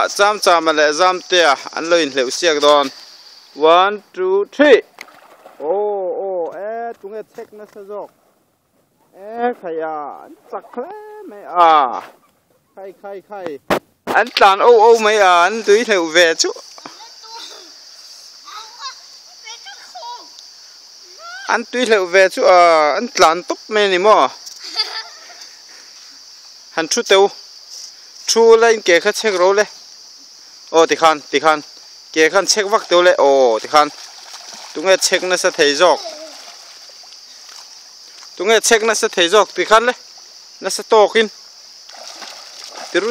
cham cham ale jam te an lo in hleu siak don 1 2 3 tunge check na sa jok khaya an chak khle me khai an tlan me an tui hleu ve chu an tui hleu ve chu an tlan top me ni mo han thu teu thu lên kẻ khát check rồi le ti khan kẻ khăn check vắc teu le ti khan tung nghe check nó sẽ thấy rọc tung nghe check nó sẽ thấy rọc ti khan le nó sẽ to kinh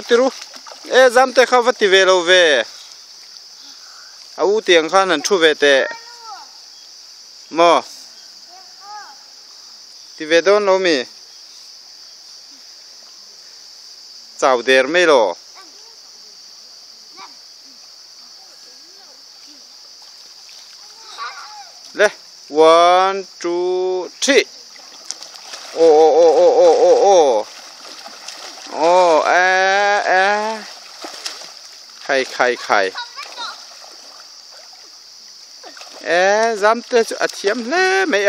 tiru dám te khao vắt ti về lâu về tiếng khan hẳn thu về te mo ti về đâu nó mi chào der mấy lo le 1 2 3 khai dám te thiam le mấy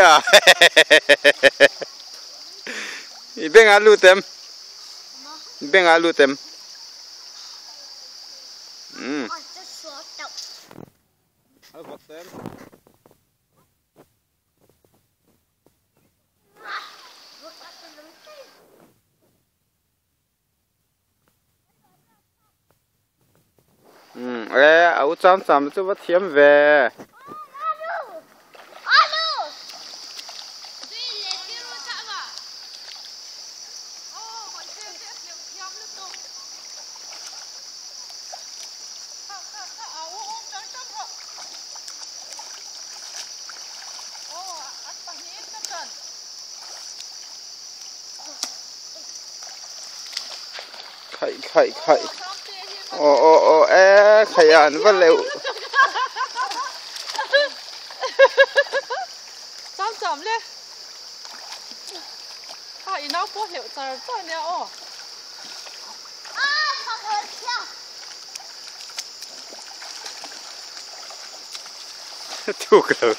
bên alu tem áo chăm cho vắt thiếm về khai khai ăn vẫn liệu chăm lên nó có hiệu trời trời nè thuộc rồi